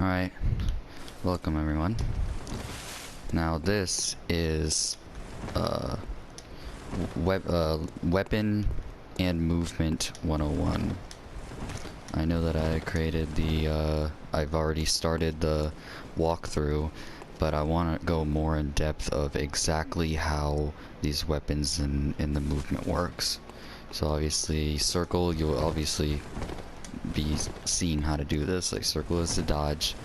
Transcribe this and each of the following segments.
Alright, welcome everyone. Now this is Weapon and Movement 101. I know that I created the, I've already started the walkthrough, but I want to go more in depth of exactly how these weapons and the movement works. So obviously, circle, you'll obviously be seeing how to do this. Like, circle is to dodge,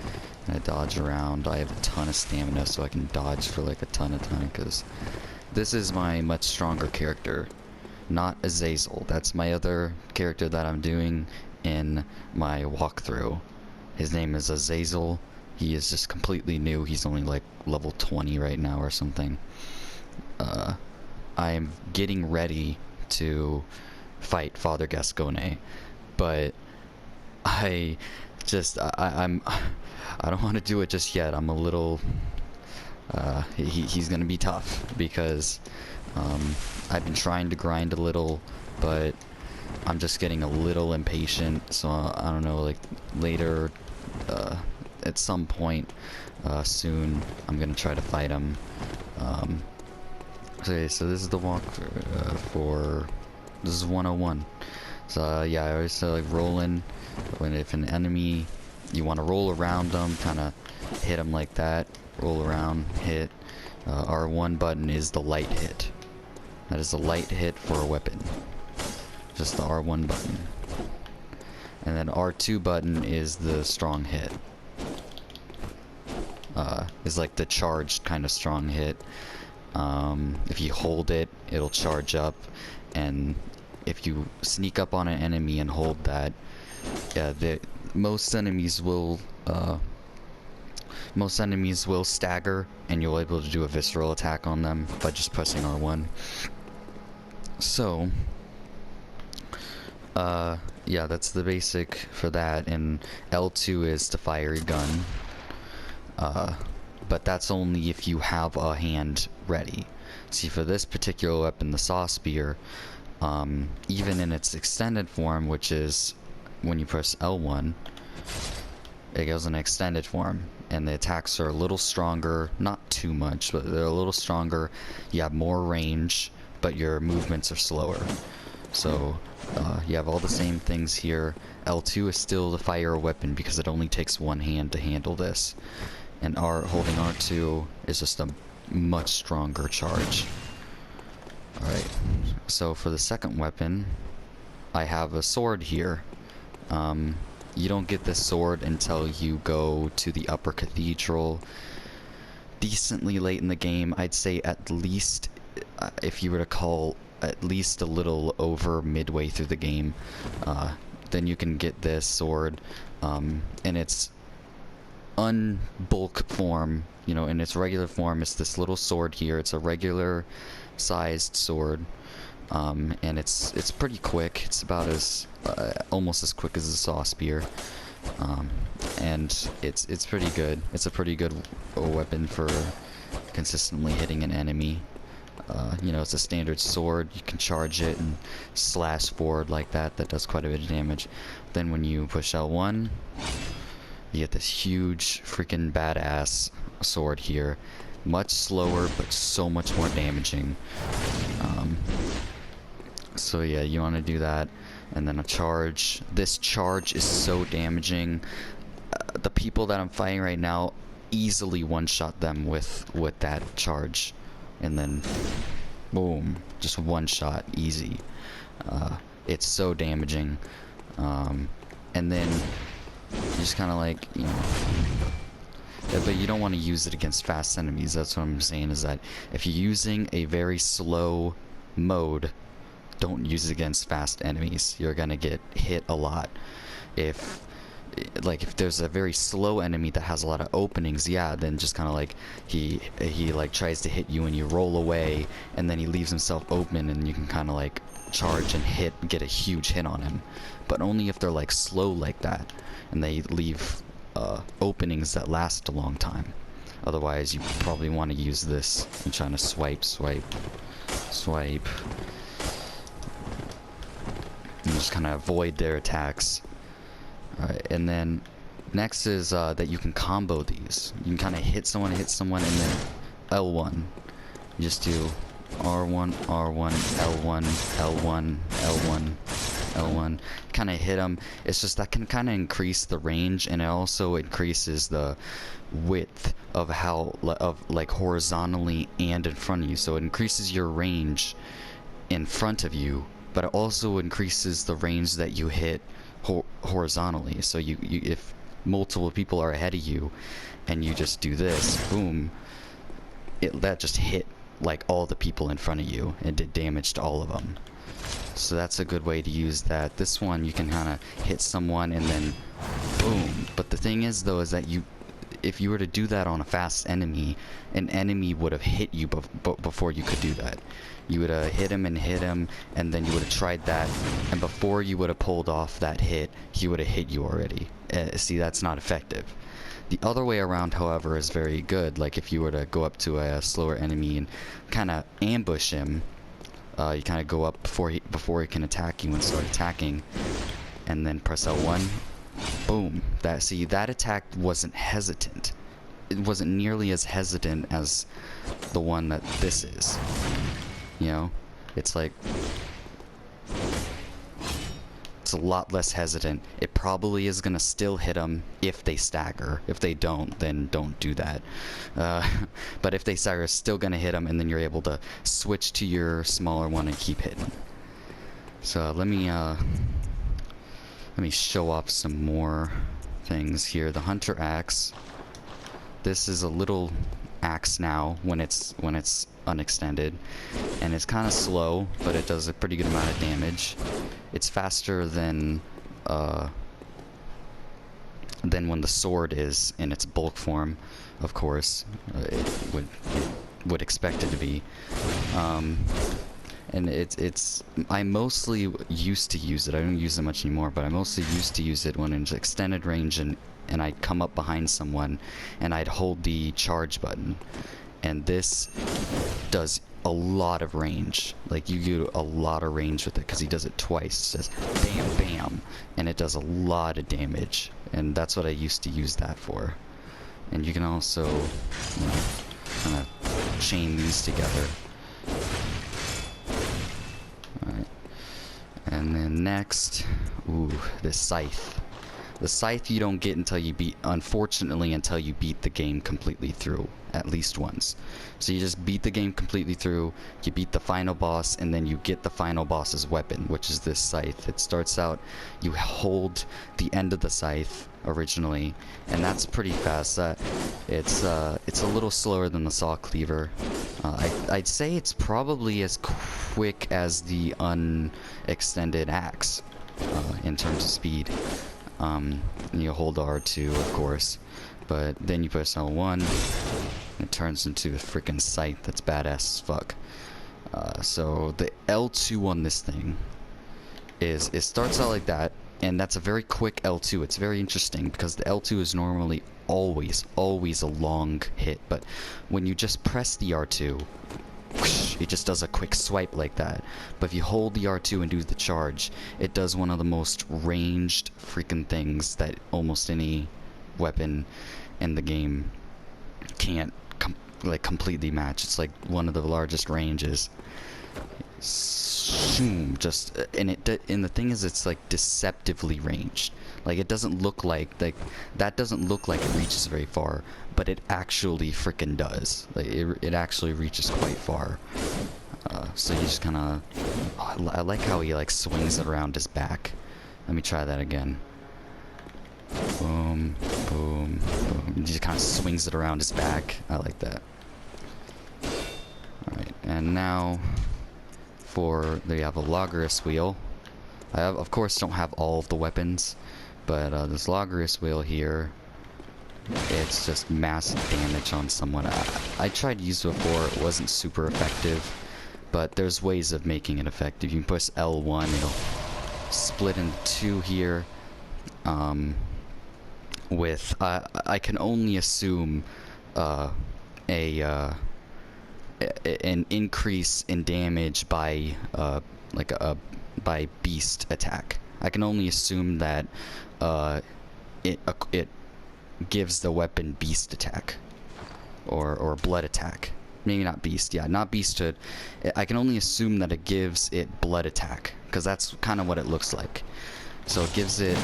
and I dodge around. I have a ton of stamina, so I can dodge for like a ton of time, because this is my much stronger character, not Azazel. That's my other character that I'm doing in my walkthrough. His name is Azazel. He is just completely new. He's only like level 20 right now or something. I am getting ready to fight Father Gascone, but I don't want to do it just yet. I'm a little he's gonna be tough because I've been trying to grind a little, but I'm just getting a little impatient. So I don't know, like later at some point soon I'm gonna try to fight him. Okay, so this is the walk for this is 101. So yeah, I always say like rolling. When if an enemy, you want to roll around them, kind of hit them like that. Roll around, hit. R1 button is the light hit. That is the light hit for a weapon. Just the R1 button. And then R2 button is the strong hit. Is like the charged kind of strong hit. If you hold it, it'll charge up, and if you sneak up on an enemy and hold that, most enemies will stagger, and you'll be able to do a visceral attack on them by just pressing R1. So yeah, that's the basic for that, and L2 is to fire your gun. But that's only if you have a hand ready. See, for this particular weapon, the Saw Spear, even in its extended form, which is when you press L1, it goes in extended form, and the attacks are a little stronger, not too much, but they're a little stronger. You have more range, but your movements are slower. So you have all the same things here. L2 is still the fire weapon because it only takes one hand to handle this, and holding R2 is just a much stronger charge. Alright, so for the second weapon, I have a sword here. You don't get this sword until you go to the upper cathedral decently late in the game. I'd say at least, if you were to call, at least a little over midway through the game, then you can get this sword, and its unbulk form, you know, in its regular form, it's this little sword here. It's a regular sized sword, and it's pretty quick. It's about as almost as quick as a Saw Spear, and it's pretty good. It's a pretty good weapon for consistently hitting an enemy. You know, it's a standard sword. You can charge it and slash forward like that. That does quite a bit of damage. Then when you push L1, you get this huge freaking badass sword here. Much slower, but so much more damaging. So yeah, you want to do that. And then a charge. This charge is so damaging. The people that I'm fighting right now, easily one-shot them with that charge. And then, boom, just one shot, easy. It's so damaging. And then, you just kind of like, you know, but you don't want to use it against fast enemies. That's what I'm saying, is that if you're using a very slow mode, don't use it against fast enemies. You're gonna get hit a lot. If there's a very slow enemy that has a lot of openings, yeah, then just kind of like he like tries to hit you and you roll away, and then he leaves himself open, and you can kind of like charge and get a huge hit on him. But only if they're like slow like that, and they leave openings that last a long time. Otherwise, you probably want to use this and trying to swipe, and just kind of avoid their attacks. Alright, and then Next is that you can combo these. You can kind of hit someone, and then L1. You just do R1, R1, L1, L1, L1, L1. Kind of hit them. It's just that can kind of increase the range, and it also increases the width of like horizontally and in front of you. So it increases your range in front of you, but it also increases the range that you hit horizontally. So you if multiple people are ahead of you and you just do this, boom, that just hit like all the people in front of you and did damage to all of them. So that's a good way to use that. This one you can kind of hit someone and then boom. But the thing is though is that if you were to do that on a fast enemy, an enemy would have hit you before you could do that. You would have hit him, and then you would have tried that, and before you would have pulled off that hit, he would have hit you already. See, that's not effective. The other way around, however, is very good. Like if you were to go up to a slower enemy and kind of ambush him, you kind of go up before he can attack you and start attacking, and then press L1. Boom. That attack wasn't hesitant. It wasn't nearly as hesitant as the one that this is. You know, it's like it's a lot less hesitant. It probably is gonna still hit them if they stagger. If they don't, then don't do that. But if they stagger, it's still gonna hit them, and then you're able to switch to your smaller one and keep hitting. So let me show off some more things here. The Hunter Axe. This is a little axe now when it's unextended, and it's kind of slow, but it does a pretty good amount of damage. It's faster than when the sword is in its bulk form, of course. It would expect it to be. And I mostly used to use it. I don't use it much anymore, but I mostly used to use it when it's extended range and I'd come up behind someone and I'd hold the charge button. And this does a lot of range. Like, you get a lot of range with it because he does it twice. It says bam, bam, and it does a lot of damage. And that's what I used to use that for. And you can also, you know, kind of chain these together. Alright. And then next, ooh, the scythe. The scythe you don't get until you unfortunately, until you beat the game completely through, at least once. So you just beat the game completely through, you beat the final boss, and then you get the final boss's weapon, which is this scythe. It starts out, you hold the end of the scythe originally, and that's pretty fast. It's a little slower than the saw cleaver. I'd say it's probably as quick as the unextended axe in terms of speed. You hold R2, of course, but then you press L1, and it turns into a freaking scythe that's badass as fuck. So the L2 on this thing is, it starts out like that, and that's a very quick L2. It's very interesting because the L2 is normally always a long hit, but when you just press the R2, it just does a quick swipe like that. But if you hold the R2 and do the charge, it does one of the most ranged freaking things that almost any weapon in the game can't completely match. It's like one of the largest ranges. And the thing is, it's like deceptively ranged. Like, it doesn't look like that doesn't look like it reaches very far, but it actually freaking does. Like, it actually reaches quite far. So you just kind of, I like how he like swings it around his back. Let me try that again. Boom, boom, boom. He just kind of swings it around his back. I like that. All right, and now they have a Loggerus wheel. I of course don't have all of the weapons, but this Loggerus wheel here, it's just massive damage on someone. I tried to use it before, it wasn't super effective, but there's ways of making it effective. You can push L1, it'll split into two here. I can only assume an increase in damage by by beast attack. I can only assume that it gives the weapon beast attack. Or blood attack. Maybe not beast, yeah, not beasthood. I can only assume that it gives it blood attack, because that's kind of what it looks like. So it gives it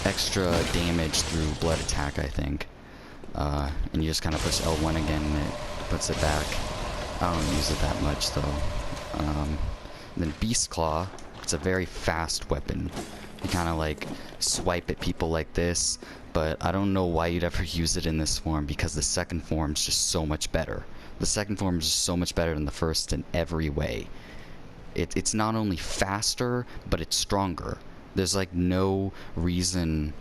extra damage through blood attack, I think. And you just kind of push L1 again and it puts it back. I don't use it that much though. Then Beast Claw, it's a very fast weapon. You kind of like swipe at people like this, but I don't know why you'd ever use it in this form, because the second form is just so much better. The second form is just so much better than the first in every way. It's not only faster, but it's stronger. There's like no reason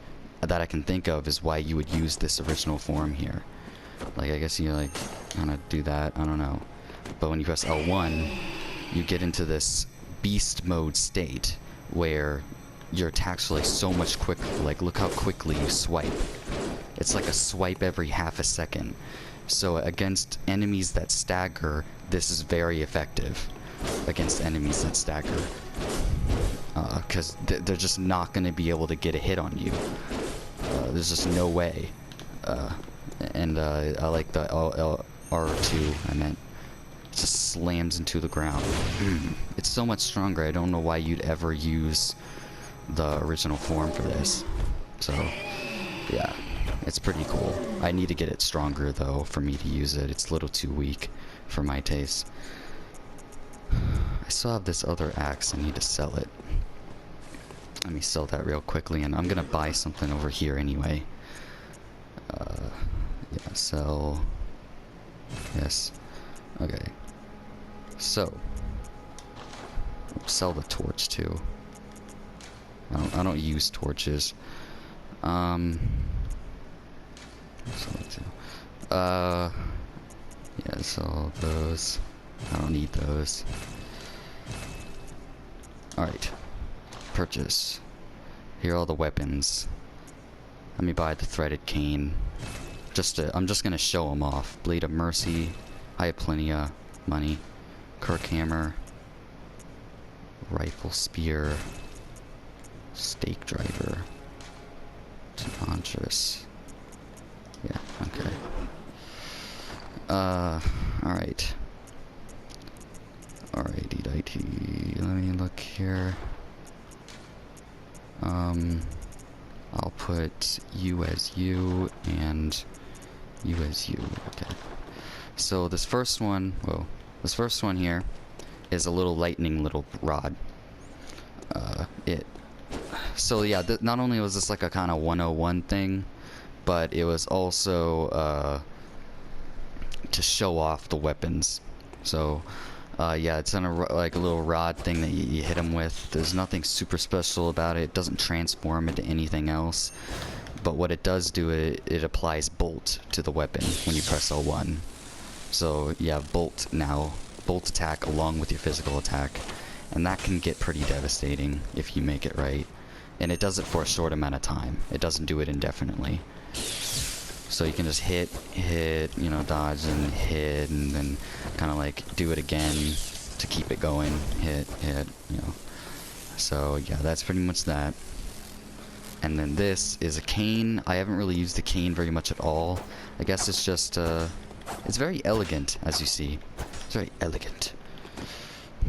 that I can think of is why you would use this original form here. Like, I guess you like kind of do that, I don't know. But when you press L1, you get into this beast mode state where your attacks are like so much quicker. Like, look how quickly you swipe. It's like a swipe every half a second. So against enemies that stagger, this is very effective. Against enemies that stagger. Because they're just not going to be able to get a hit on you. There's just no way. And I like the R2, I meant. It just slams into the ground. It's so much stronger. I don't know why you'd ever use the original form for this. So, yeah. It's pretty cool. I need to get it stronger, though, for me to use it. It's a little too weak for my taste. I still have this other axe. I need to sell it. Let me sell that real quickly, and I'm gonna buy something over here anyway. Yeah, sell. Yes. Okay. So. Sell the torch, too. I don't use torches. Sell it too. Yeah, sell those. I don't need those. Alright. Purchase. Here are all the weapons. Let me buy the threaded cane. I'm just gonna show them off. Blade of Mercy. I have plenty of money. Kirk Hammer. Rifle Spear. Stake Driver. Enchantress. Yeah, okay. Alright. Alrighty, let me look here. I'll put you as you and you as you. Okay. So this first one, this first one here is a little lightning little rod. So yeah, not only was this like a kind of 101 thing, but it was also to show off the weapons. So yeah, it's on like a little rod thing that you hit them with. There's nothing super special about it. It doesn't transform into anything else. But what it does do, it applies bolt to the weapon when you press L1. So yeah, bolt now. Bolt attack along with your physical attack. And that can get pretty devastating if you make it right. And it does it for a short amount of time. It doesn't do it indefinitely. So you can just hit, you know, dodge and hit, and then kind of like do it again to keep it going. Hit, you know. So yeah, that's pretty much that. And then this is a cane. I haven't really used the cane very much at all. I guess it's just, it's very elegant, as you see. It's very elegant.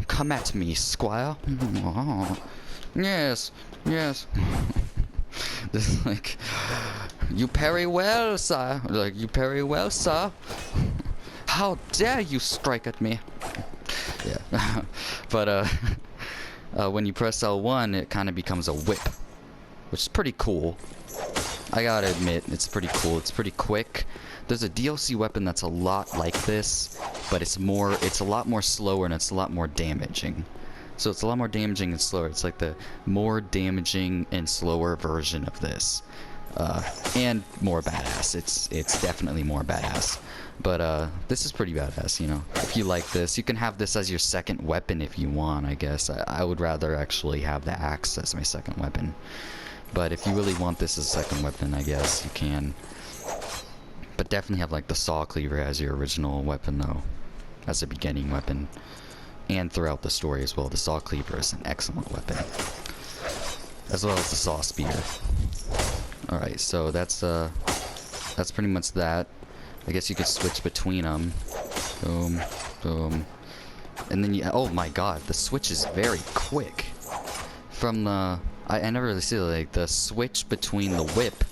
Come at me, squire. Yes, yes. This is like, you parry well, sir. Like, you parry well, sir. How dare you strike at me? Yeah. But, when you press L1, it kind of becomes a whip, which is pretty cool. I gotta admit, it's pretty cool. It's pretty quick. There's a DLC weapon that's a lot like this, but it's a lot more slower and it's a lot more damaging. So it's a lot more damaging and slower. It's like the more damaging and slower version of this. And more badass. It's definitely more badass. But this is pretty badass, you know. If you like this, you can have this as your second weapon if you want, I guess. I would rather actually have the axe as my second weapon. But if you really want this as a second weapon, I guess you can. But definitely have like the saw cleaver as your original weapon though. As a beginning weapon. And throughout the story as well. The saw cleaver is an excellent weapon. As well as the saw spear. Alright, so that's pretty much that. I guess you could switch between them. Boom, boom. And then you, oh my god, the switch is very quick. From the, I never really see like the switch between the whip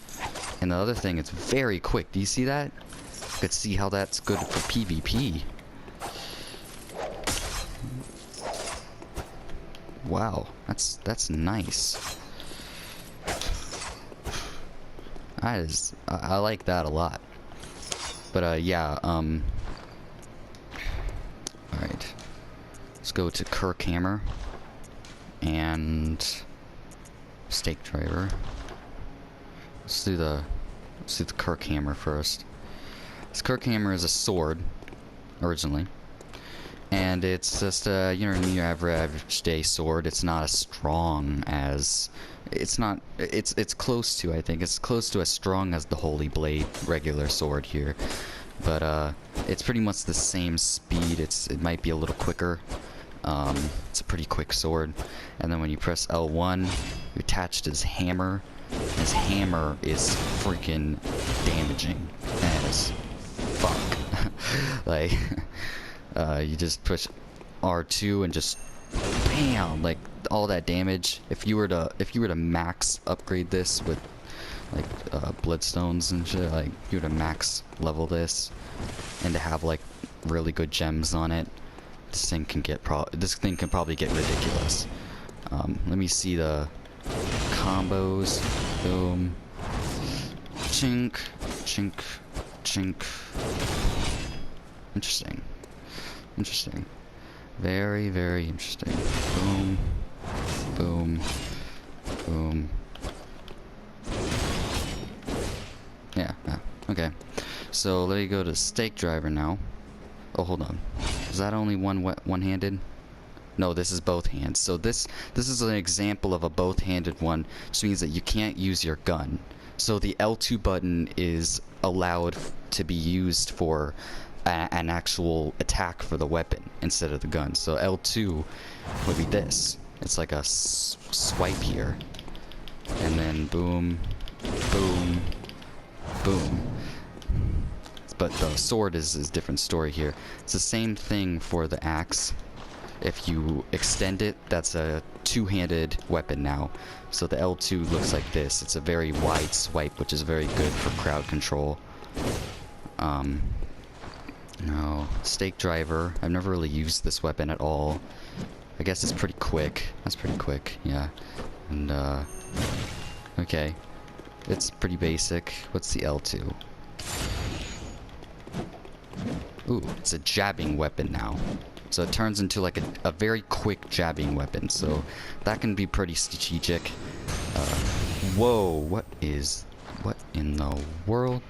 and the other thing, it's very quick. Do you see that? You could see how that's good for PvP. Wow, that's nice. That is, I like that a lot. But yeah, alright. Let's go to Kirk Hammer and Stake Driver. Let's do the Kirk Hammer first. This Kirk Hammer is a sword originally, and it's just you know, your average day sword. It's not as strong as, it's close to, I think it's close to as strong as the Holy Blade regular sword here, but it's pretty much the same speed. It might be a little quicker. It's a pretty quick sword. And then when you press L1, you attach his hammer. His hammer is freaking damaging as fuck. Like, you just push R2 and just bam, like all that damage. If you were to max upgrade this with like bloodstones and shit, like you were to max level this and to have like really good gems on it, this thing can probably get ridiculous. Let me see the combos. Boom. Chink, chink, chink. Interesting. Interesting. Very, very interesting. Boom. Boom. Boom. Yeah, okay. So let me go to Stake Driver now. Oh, hold on. Is that only one-handed? No, this is both hands. So this is an example of a both-handed one, which means that you can't use your gun. So the L2 button is allowed to be used for an actual attack for the weapon instead of the gun. So L2 would be this. It's like a swipe here. And then boom, boom, boom. But the sword is a different story here. It's the same thing for the axe. If you extend it, that's a two-handed weapon now. So the L2 looks like this. It's a very wide swipe, which is very good for crowd control. No, Stake Driver. I've never really used this weapon at all. I guess it's pretty quick. That's pretty quick, yeah. And, okay. It's pretty basic. What's the L2? Ooh, it's a jabbing weapon now. So it turns into like a very quick jabbing weapon. So that can be pretty strategic. Whoa, what in the world?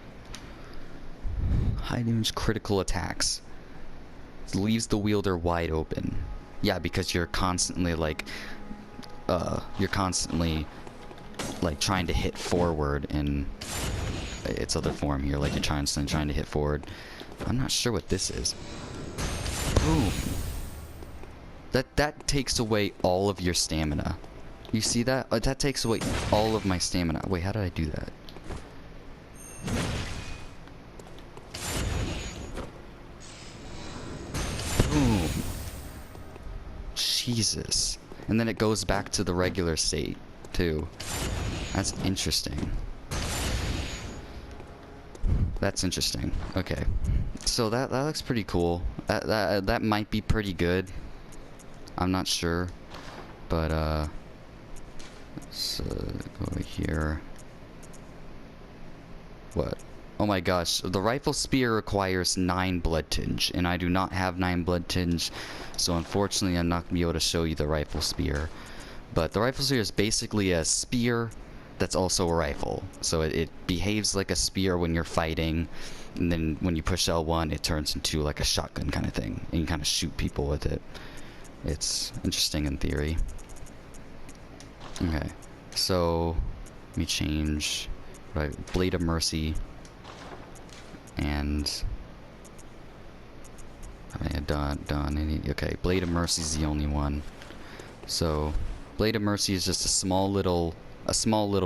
High damage critical attacks. It leaves the wielder wide open. Yeah, because you're constantly like trying to hit forward in its other form here. Like you're trying to hit forward. I'm not sure what this is. Boom. That takes away all of your stamina. You see that? That takes away all of my stamina. Wait, how did I do that? Boom. Jesus. And then it goes back to the regular state, too. That's interesting. That's interesting. Okay. So that looks pretty cool. That might be pretty good. I'm not sure. But, so go over here. What? Oh my gosh. The rifle spear requires 9 blood tinge, and I do not have 9 blood tinge, so unfortunately I'm not going to be able to show you the rifle spear. But the rifle spear is basically a spear that's also a rifle. So it behaves like a spear when you're fighting, and then when you push L1 it turns into like a shotgun kind of thing, and you kind of shoot people with it. It's interesting in theory. Okay, so let me change, right, Blade of Mercy, and I had done any. Okay, Blade of Mercy is the only one. So Blade of Mercy is just a small little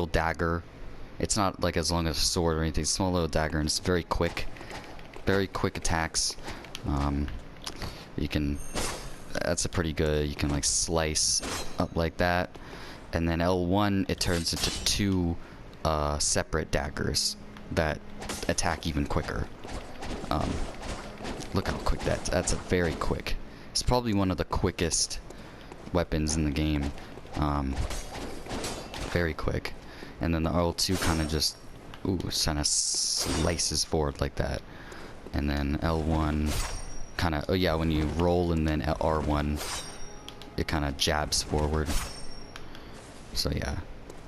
dagger It's not like as long as a sword or anything. It's a small little dagger, and it's very quick attacks. You can, that's a pretty good, you can like slice up like that, and then L1 it turns into two separate daggers that attack even quicker. Look how quick that's a very quick. It's probably one of the quickest weapons in the game. Very quick. And then the L2 kind of just, kind of slices forward like that. And then L1 kind of, when you roll and then R1, it kind of jabs forward. So yeah,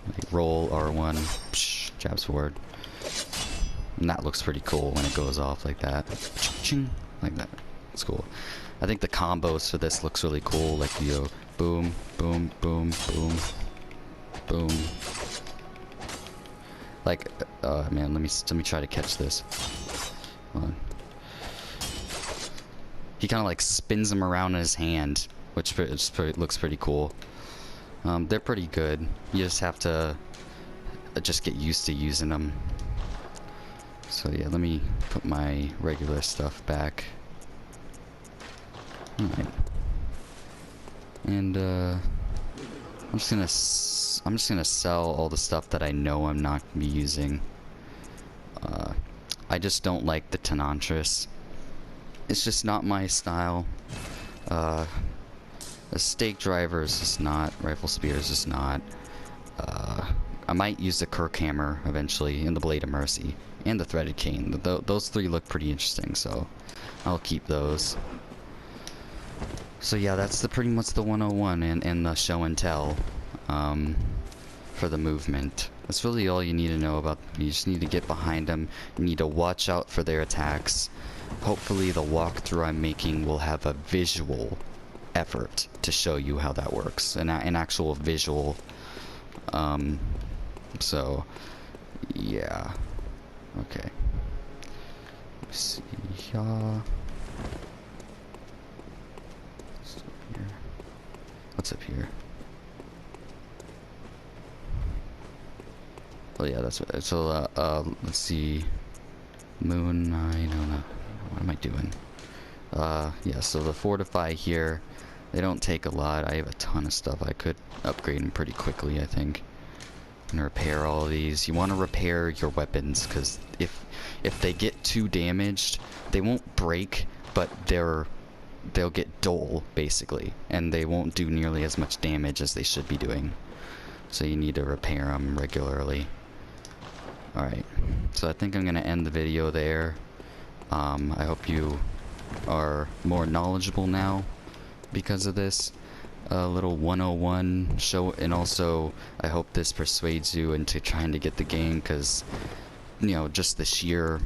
like roll R1, psh, jabs forward. And that looks pretty cool when it goes off like that. Ching, like that. It's cool. I think the combos for this looks really cool. Like you go boom, boom, boom, boom, boom. Like, man, let me try to catch this. Hold on. He kind of like spins them around in his hand, which looks pretty cool. They're pretty good. You just have to just get used to using them. So yeah, let me put my regular stuff back. Alright. And I'm just gonna sell all the stuff that I know I'm not gonna be using. I just don't like the Tenantris. It's just not my style. The stake driver is just not. Rifle spear is just not. I might use the Kirk hammer eventually, and the blade of mercy, and the threaded cane. Those three look pretty interesting, so I'll keep those. So yeah, that's pretty much the 101 and the show and tell for the movement. That's really all you need to know about. You just need to get behind them. You need to watch out for their attacks. Hopefully the walkthrough I'm making will have a visual effort to show you how that works. An actual visual. So, yeah. Okay. Let's see. What's up here? Oh yeah, that's what. So let's see. Moon. I don't know. What am I doing? Yeah. So the fortify here, they don't take a lot. I have a ton of stuff. I could upgrade them pretty quickly, I think. And repair all of these. You want to repair your weapons, because if they get too damaged, they won't break, but they'll get dull basically, and they won't do nearly as much damage as they should be doing. So you need to repair them regularly. Alright, so I think I'm gonna end the video there. I hope you are more knowledgeable now because of this little 101 show, and also I hope this persuades you into trying to get the game, because you know, just the sheer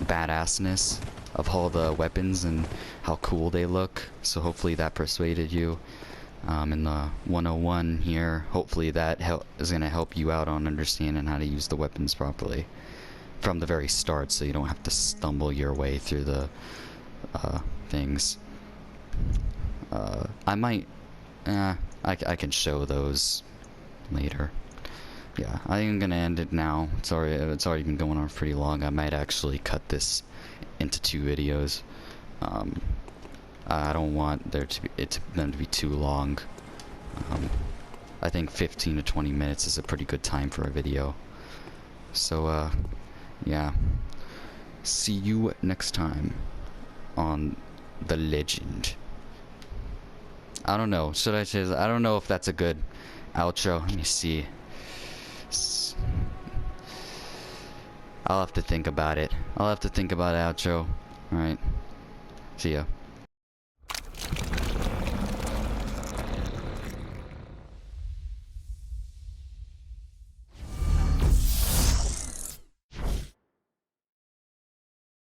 badassness of all the weapons and how cool they look. So hopefully that persuaded you. In the 101 here, hopefully that is going to help you out on understanding how to use the weapons properly from the very start, so you don't have to stumble your way through the things. I might I can show those later. Yeah, I think I'm gonna end it now. It's already been going on pretty long. I might actually cut this into 2 videos. I don't want them to be too long. I think 15 to 20 minutes is a pretty good time for a video. So yeah. See you next time on The Legend. I don't know. Should I say? I don't know if that's a good outro. Let me see. I'll have to think about it. I'll have to think about outro. Alright. See ya.